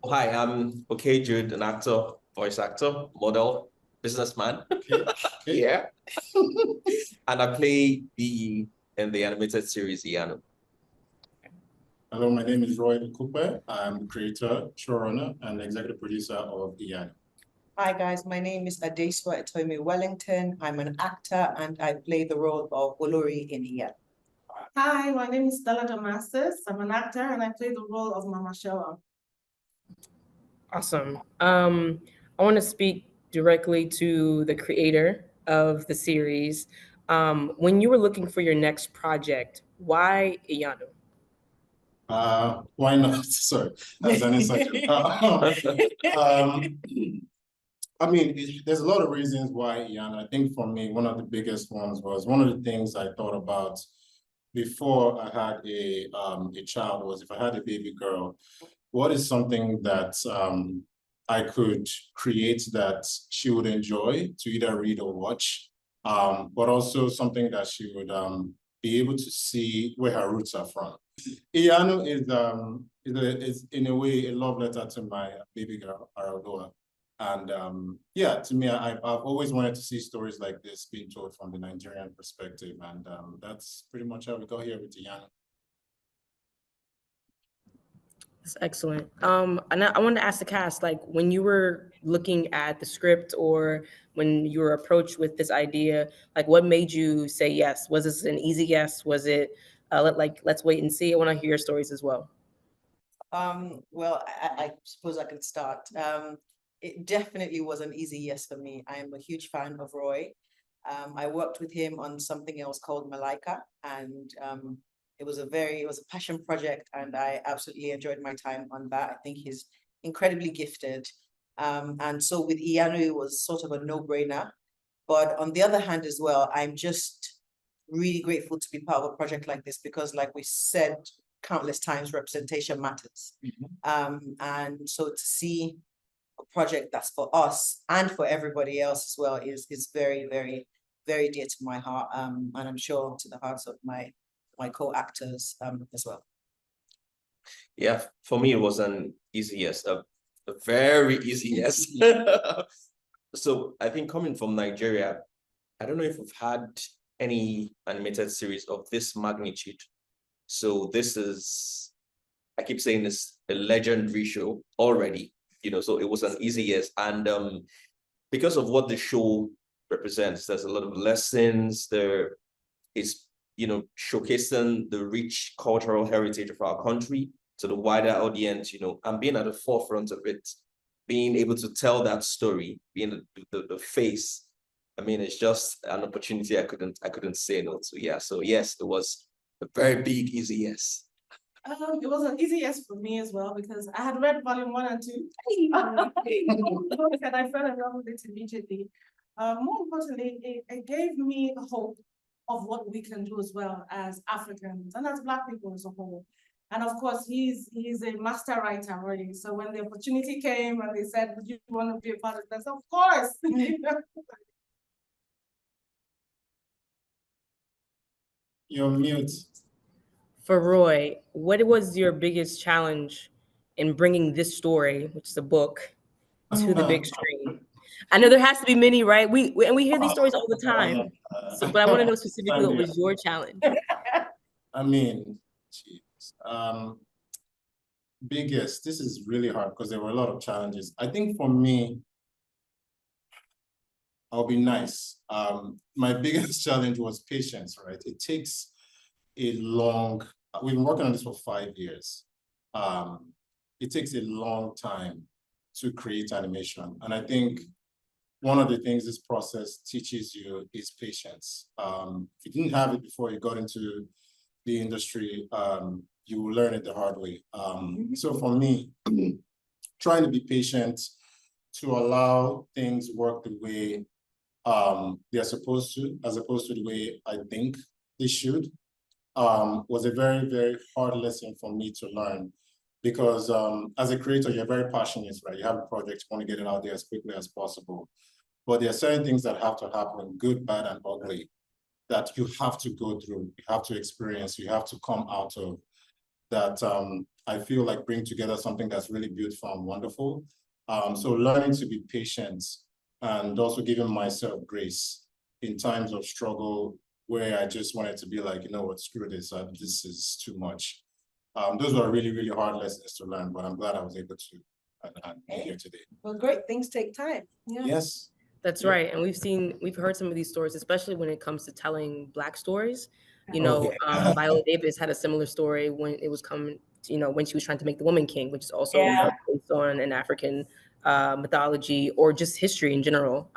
Hi, I'm Okey, Jude, an actor, voice actor, model, businessman. Okay. Yeah. And I play Biyi in the animated series IYANU. Hello, my name is Roye Okupe. I'm the creator, showrunner, and executive producer of IYANU. Hi guys, my name is Adesua Etomi-Wellington. I'm an actor and I play the role of Olori in IYANU. Hi, my name is Stella Damasus. I'm an actor and I play the role of Mama Sewa. Awesome. I want to speak directly to the creator of the series. When you were looking for your next project, why IYANU? Why not? Sorry, that's an insight. I mean, there's a lot of reasons why IYANU. I think for me, one of the biggest ones was one of the things I thought about before I had a child was if I had a baby girl, what is something that I could create that she would enjoy to either read or watch, but also something that she would be able to see where her roots are from. IYANU is in a way a love letter to my baby girl, Harrell. And yeah, to me, I've always wanted to see stories like this being told from the Nigerian perspective. And that's pretty much how we got here with IYANU. That's excellent. And I wanted to ask the cast, like when you were looking at the script or when you were approached with this idea, like what made you say yes? Was this an easy yes? Was it let's wait and see? I want to hear your stories as well. Well, I suppose I can start. It definitely was an easy yes for me. I am a huge fan of Roye. I worked with him on something else called Malika, and it was a passion project, and I absolutely enjoyed my time on that. I think he's incredibly gifted. And so with IYANU, it was sort of a no-brainer. But on the other hand as well, I'm just really grateful to be part of a project like this because like we said countless times, representation matters. And so to see a project that's for us and for everybody else as well is very, very, very dear to my heart. And I'm sure to the hearts of my co-actors as well. Yeah, for me, it was an easy yes, a very easy yes. So I think coming from Nigeria, I don't know if we've had any animated series of this magnitude. So this is, I keep saying this, a legendary show already, so it was an easy yes. And because of what the show represents, there's a lot of lessons, there is, showcasing the rich cultural heritage of our country to the wider audience, and being at the forefront of it, being able to tell that story, being the face. I mean, it's just an opportunity I couldn't say no to. Yeah. So yes, it was a very big, easy yes. It was an easy yes for me as well because I had read volume 1 and 2. And I fell in love with it immediately. More importantly, it gave me a hope of what we can do as well as Africans and as Black people as a whole. And of course, he's a master writer already. So when the opportunity came and they said, "Would you want to be a part of this?" Of course. You're mute. For Roye, what was your biggest challenge in bringing this story, which is a book, to the big screen? I know there has to be many, right? We hear these stories all the time. But I want to know specifically what was your challenge. I mean, geez. Biggest, this is really hard because there were a lot of challenges. I think for me, I'll be nice. My biggest challenge was patience, right? It takes we've been working on this for 5 years. It takes a long time to create animation. And I think one of the things this process teaches you is patience. If you didn't have it before you got into the industry, you will learn it the hard way. So for me, trying to be patient, to allow things work the way they're supposed to, as opposed to the way I think they should, was a very, very hard lesson for me to learn. Because as a creator, you're very passionate, right? You have a project, you want to get it out there as quickly as possible. But there are certain things that have to happen, good, bad, and ugly, that you have to go through, you have to experience, you have to come out of. that I feel like bring together something that's really beautiful and wonderful. So learning to be patient and also giving myself grace in times of struggle where I just wanted to be like, you know what, screw this, this is too much. Those were really, really hard lessons to learn, but I'm glad I was able to be here today. Well, great things take time. Yeah. Yes. That's right. And we've heard some of these stories, especially when it comes to telling Black stories. You know, Okay. Viola Davis had a similar story when it was coming, you know, when she was trying to make the woman king, which is also based on an African mythology or just history in general.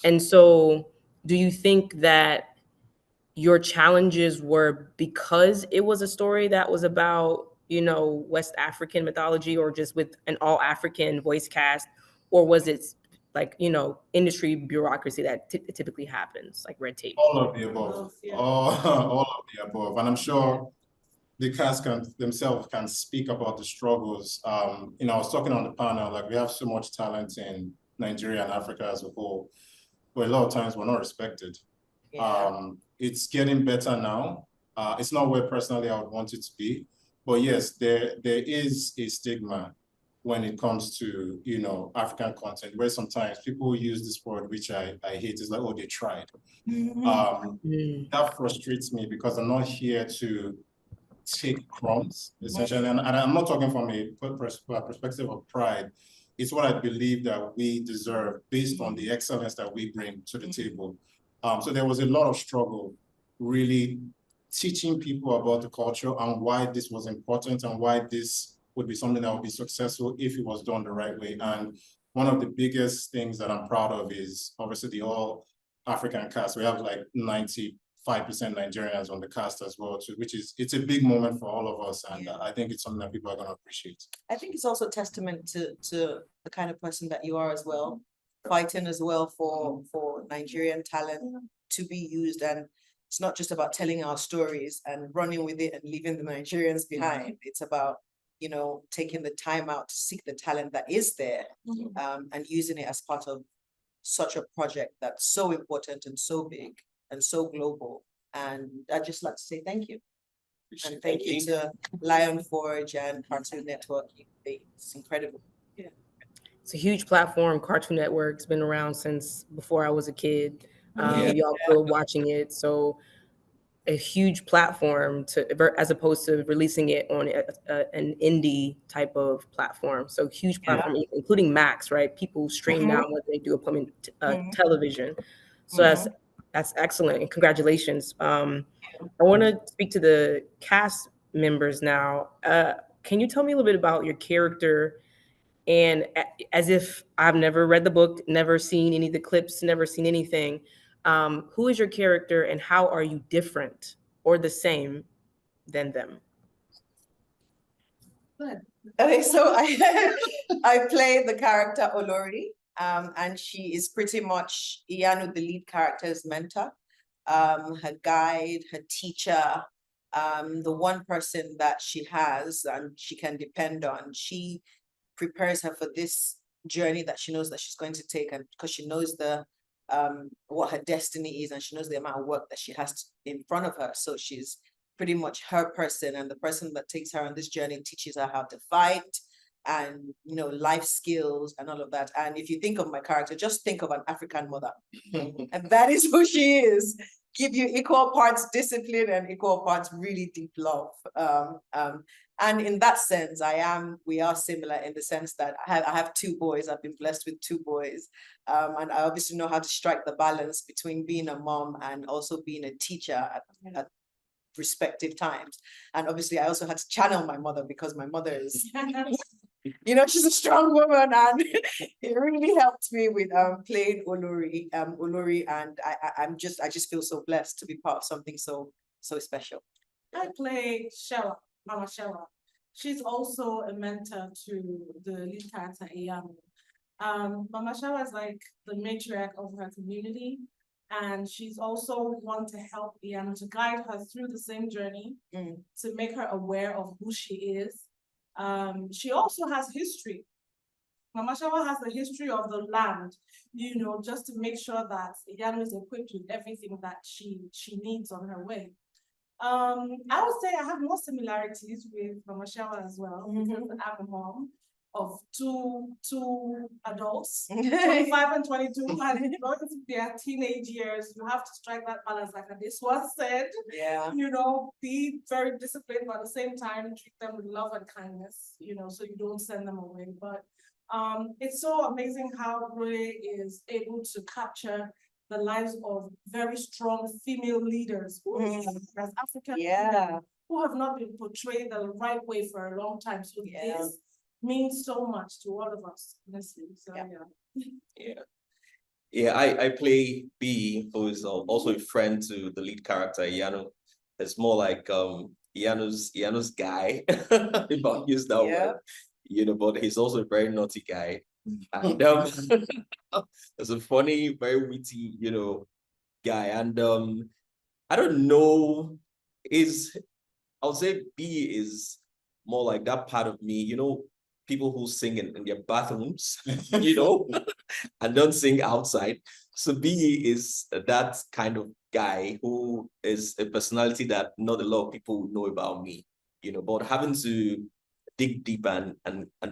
And so do you think that your challenges were because it was a story that was about, you know, West African mythology or just with an all African voice cast, or was it like, you know, industry bureaucracy that typically happens, like red tape? All of the above. All of the above. And I'm sure the cast themselves can speak about the struggles. You know, I was talking on the panel, like we have so much talent in Nigeria and Africa as a whole, but a lot of times we're not respected. It's getting better now. It's not where personally I would want it to be, but yes, there is a stigma when it comes to, you know, African content, where sometimes people use this word, which I hate, is like, oh, they tried. That frustrates me because I'm not here to take crumbs, essentially. And I'm not talking from a perspective of pride. It's what I believe that we deserve based on the excellence that we bring to the table. So there was a lot of struggle really teaching people about the culture and why this was important and why this would be something that would be successful if it was done the right way. And one of the biggest things that I'm proud of is obviously the all African cast. We have like 95% Nigerians on the cast as well, too, which is, it's a big moment for all of us. And I think it's something that people are going to appreciate. I think it's also testament to the kind of person that you are as well, fighting as well for Nigerian talent to be used. And it's not just about telling our stories and running with it and leaving the Nigerians behind. It's about, you know, taking the time out to seek the talent that is there, and using it as part of such a project that's so important and so big and so global. And I'd just like to say thank you. And thank you to Lion Forge and Cartoon Network. It's incredible. It's a huge platform. Cartoon Network's been around since before I was a kid. Y'all grew up watching it. So a huge platform as opposed to releasing it on an indie type of platform. So huge platform, including Max, right? People stream now what they do upon television. So that's excellent, and congratulations. I want to speak to the cast members now. Can you tell me a little bit about your character? And as if I've never read the book, never seen any of the clips, never seen anything, who is your character and how are you different or the same than them? Good. Okay, so I play the character Olori, and she is pretty much IYANU, the lead character's mentor, her guide, her teacher, the one person that she has and she can depend on. She prepares her for this journey that she knows that she's going to take, and because she knows what her destiny is, and she knows the amount of work that she has in front of her. So she's pretty much her person, and the person that takes her on this journey teaches her how to fight and, you know, life skills and all of that. And if you think of my character, just think of an African mother. And that is who she is. Give you equal parts discipline and equal parts really deep love. And in that sense, we are similar in the sense that I have two boys. I've been blessed with two boys. And I obviously know how to strike the balance between being a mom and also being a teacher at respective times. And obviously I also had to channel my mother because my mother is, you know, she's a strong woman, and it really helped me with playing Olori. And I just feel so blessed to be part of something so special. I play Shewa, Mama Shewa. She's also a mentor to the lead character IYANU. Mama Shewa is like the matriarch of her community, and she's also one to help IYANU, to guide her through the same journey, to make her aware of who she is. She also has history. Mama Shewa has the history of the land, you know, just to make sure that IYANU is equipped with everything that she needs on her way. I would say I have more similarities with Mama Sewa as well, because I'm a mom of two adults, 25 and 22, and going into their teenage years, you have to strike that balance, like Adesua said. Yeah. You know, be very disciplined, but at the same time, treat them with love and kindness, you know, so you don't send them away. But it's so amazing how Roye is able to capture the lives of very strong female leaders who as African women, who have not been portrayed the right way for a long time. So this means so much to all of us, honestly. So I play Biyi, who is also a friend to the lead character, IYANU. It's more like IYANU's guy, if I use that word. You know, but he's also a very naughty guy. And it's a funny, very witty, you know, guy. And I don't know, I would say B is more like that part of me, you know, people who sing in their bathrooms, you know, and don't sing outside. So B is that kind of guy who is a personality that not a lot of people know about me, you know, but having to dig deep and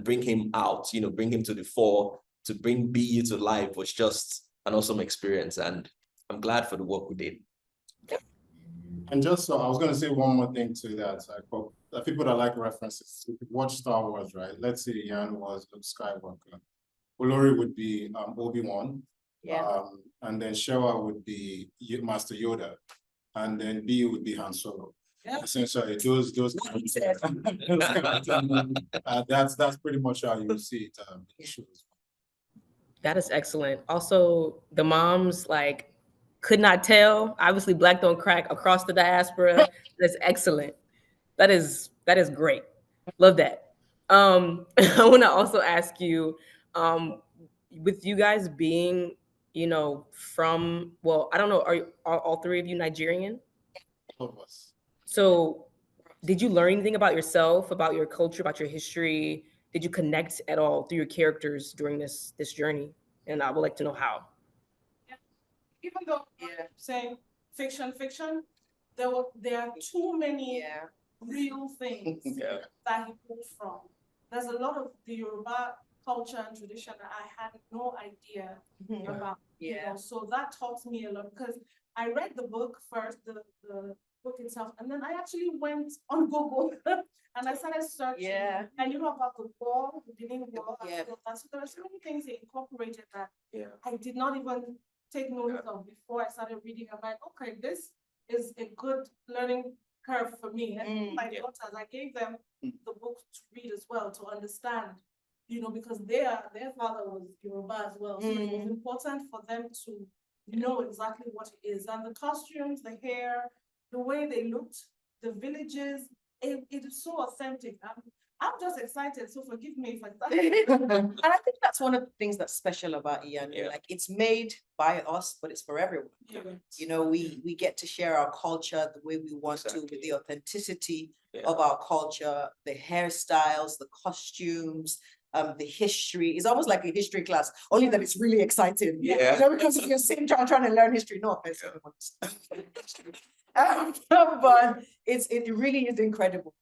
bring him out, you know, bring him to the fore, to bring Biyi to life was just an awesome experience. And I'm glad for the work we did. And just so I was going to say one more thing to that. For people that like references, if you watch Star Wars, right? Let's say IYANU was Luke Skywalker. Olori would be Obi-Wan. And then Sewa would be Master Yoda. And then Biyi would be Han Solo. Essentially, those that's pretty much how you see it. That is excellent. Also, the moms like could not tell. Obviously, Black don't crack across the diaspora. That's excellent. That is great. Love that. I want to also ask you, with you guys being, you know, from, well, I don't know, are all three of you Nigerian? All of us. So did you learn anything about yourself, about your culture, about your history? Did you connect at all through your characters during this journey? And I would like to know how. Even though saying fiction, there are too many real things that he pulled from. There's a lot of the Yoruba culture and tradition that I had no idea about. You know, so that taught me a lot, because I read the book first, the book itself, and then I actually went on Google and I started searching. I knew about the war, the Benin War, so there were so many things they incorporated that I did not even take notice of before I started reading. I'm like, okay, this is a good learning curve for me. And my daughters, I gave them the book to read as well, to understand, you know, because their father was Yoruba as well. So it was important for them to know exactly what it is. And the costumes, the hair, the way they looked, the villages, it is so authentic. I'm just excited, so forgive me if I And I think that's one of the things that's special about IYANU. Like, it's made by us, but it's for everyone. You know, we get to share our culture the way we want to, with the authenticity of our culture, the hairstyles, the costumes, the history. It's almost like a history class, only that it's really exciting. You know, because if you're sitting trying to learn history, no offense, but it really is incredible.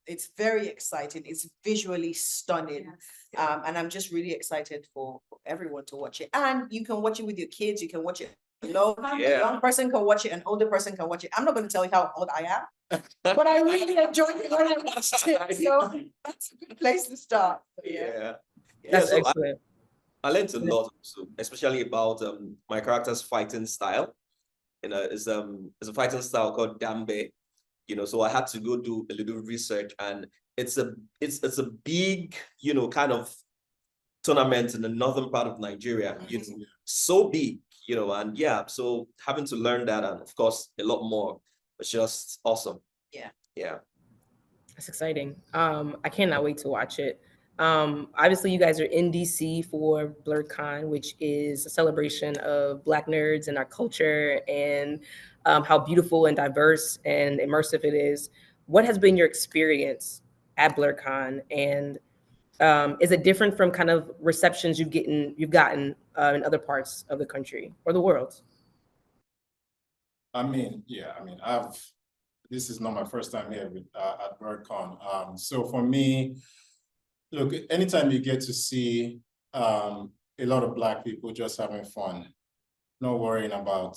It's very exciting. It's visually stunning. And I'm just really excited for everyone to watch it. And you can watch it with your kids. You can watch it alone. A young person can watch it. An older person can watch it. I'm not going to tell you how old I am, but I really enjoyed it when I watched it. So that's a good place to start. That's so excellent. I learned a lot, especially about my character's fighting style. You know, it's a fighting style called Dambe. You know, so I had to go do a little research, and it's a big, you know, kind of tournament in the northern part of Nigeria. You know, so big, you know, and so having to learn that, and of course a lot more, it's just awesome. That's exciting. I cannot wait to watch it. Obviously you guys are in DC for BlurredCon, which is a celebration of Black nerds and our culture, and how beautiful and diverse and immersive it is. What has been your experience at BlurredCon, and is it different from kind of receptions you've gotten in other parts of the country or the world? I mean, this is not my first time here with, at WordCon. So for me, look, anytime you get to see a lot of Black people just having fun, not worrying about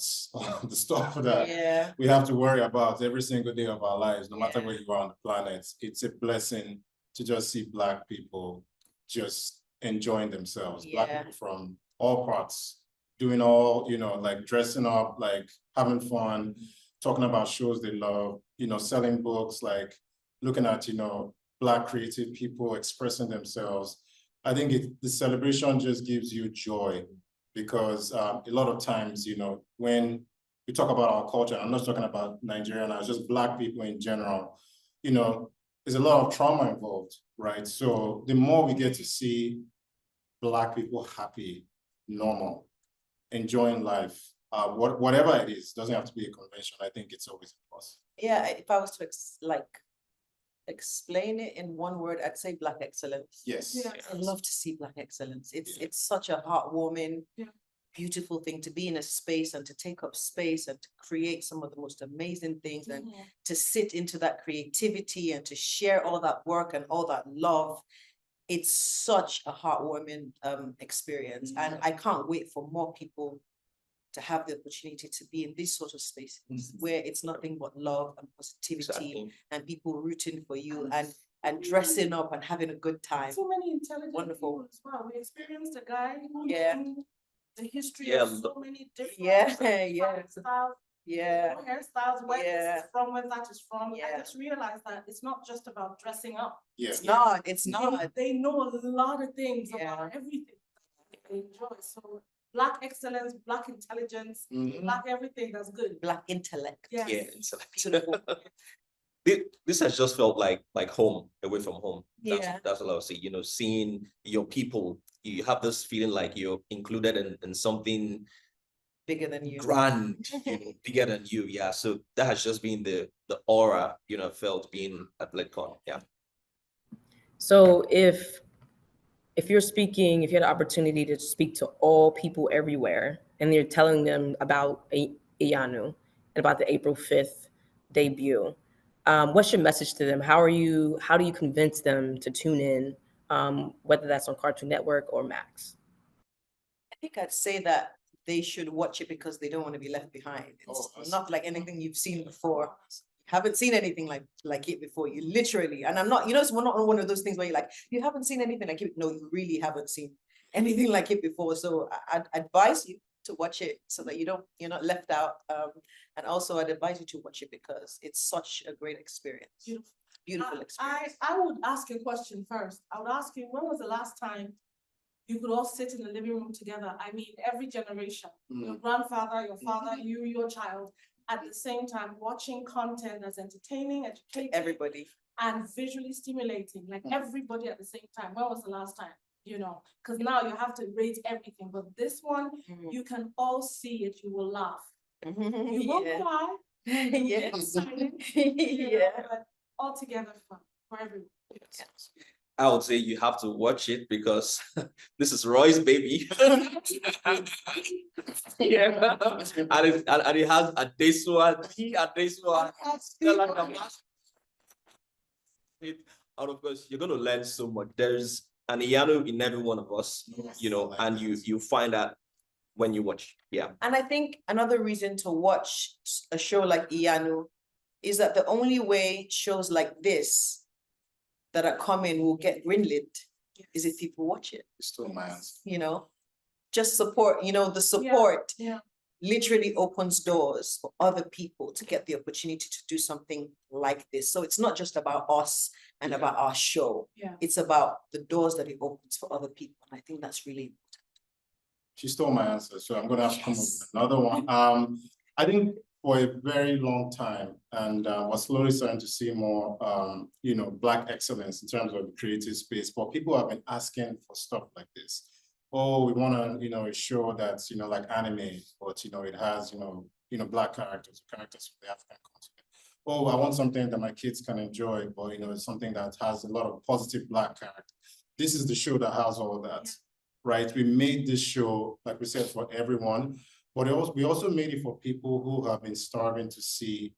the stuff that we have to worry about every single day of our lives, no matter where you are on the planet, it's a blessing to just see Black people just enjoying themselves. Black people from all parts, doing all, you know, like dressing up, like having fun, talking about shows they love, you know, selling books, like looking at, you know, Black creative people expressing themselves. I think the celebration just gives you joy, because a lot of times, you know, when we talk about our culture, I'm not talking about Nigerian, it's just Black people in general, you know, there's a lot of trauma involved, right? So the more we get to see Black people happy, normal, enjoying life, whatever it is, doesn't have to be a convention. I think it's always a plus. Yeah, if I was to explain it in one word, I'd say Black excellence. Yes. Yeah. I love to see Black excellence. It's such a heartwarming, beautiful thing to be in a space and to take up space and to create some of the most amazing things and to sit into that creativity and to share all that work and all that love. It's such a heartwarming experience, and I can't wait for more people to have the opportunity to be in these sort of spaces where it's nothing but love and positivity and people rooting for you and dressing up and having a good time. So many intelligent Wonderful. people as well. We experienced a guy who knew the history Yeah, of so many different styles, hairstyles, where this is from, where that is from. I just realized that it's not just about dressing up. It's not. They know a lot of things about everything that they enjoy. So Black excellence, Black intelligence, Black everything, that's good. Black intellect. Yeah, Beautiful. This has just felt like home, away from home. Yeah. That's what I would say. You know, seeing your people, you have this feeling like you're included in something Bigger than you. grand, you know, bigger than you. Yeah. So that has just been the aura, you know, felt being at BlackCon. Yeah. So if you're speaking, if you had the opportunity to speak to all people everywhere and you're telling them about IYANU and about the April 5th debut, what's your message to them? How do you convince them to tune in, whether that's on Cartoon Network or Max? I think I'd say that they should watch it because they don't want to be left behind. It's not like anything you've seen before. Haven't seen anything like it before. You literally, and I'm not, you know, it's not one of those things where you're like, you haven't seen anything like it. No, you really haven't seen anything like it before. So I'd advise you to watch it so that you're not left out. And also I'd advise you to watch it because it's such a great experience. Beautiful experience. I would ask you a question first. I would ask you, when was the last time you could all sit in the living room together? I mean, every generation, your grandfather, your father, you, your child, at the same time watching content that's entertaining, educating, everybody, and visually stimulating, like everybody at the same time. When was the last time? You know, because now you have to rate everything, but this one, you can all see it, you will laugh. You will cry, you will get excited, but all together fun for everyone. I would say you have to watch it because this is Roy's baby. Yeah. And it has Adesua, Stella, Damasus. And of course, you're going to learn so much. There's an IYANU in every one of us, you know, and you find that when you watch. Yeah. And I think another reason to watch a show like IYANU is that the only way shows like this that are coming will get greenlit is if people watch it. Still my answer. You know, just support, you know, the support literally opens doors for other people to get the opportunity to do something like this. So it's not just about us and about our show. It's about the doors that it opens for other people. And I think that's really important. She stole my answer, so I'm gonna have to come up with another one. I think for a very long time, and we're slowly starting to see more, you know, Black excellence in terms of the creative space. But people have been asking for stuff like this. Oh, we want to, you know, a show that's, you know, like anime, but you know, it has, you know, Black characters from the African continent. Oh, I want something that my kids can enjoy, but you know, it's something that has a lot of positive Black character. This is the show that has all that, right? We made this show, like we said, for everyone. But we also made it for people who have been starving to see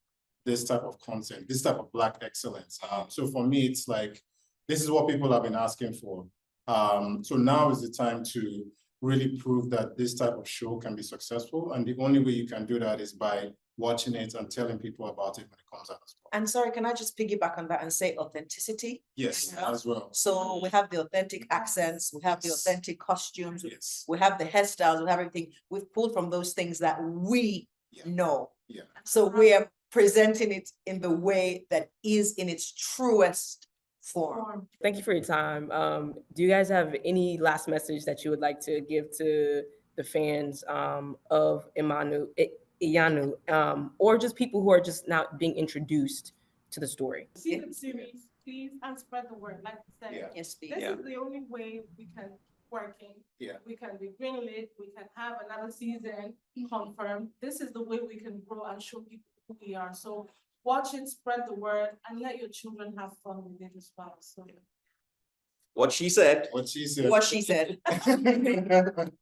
this type of content, this type of Black excellence. So for me, it's like, this is what people have been asking for. So now is the time to really prove that this type of show can be successful. And the only way you can do that is by watching it and telling people about it when it comes out as well. And sorry, can I just piggyback on that and say authenticity? Yes, as well. So we have the authentic accents, we have the Yes. authentic costumes, Yes. we have the hairstyles, we have everything. We've pulled from those things that we Yeah. know. Yeah. So we are presenting it in the way that is in its truest form. Thank you for your time. Do you guys have any last message that you would like to give to the fans of IYANU, or just people who are just now being introduced to the story? See the series, please, and spread the word. Like I said, Yeah. Yes, please. this Yeah. is the only way we can working. Yeah. We can be greenlit, we can have another season confirmed. This is the way we can grow and show people who we are. So watch it, spread the word, and let your children have fun with it as well. So What she said. What she said. What she said.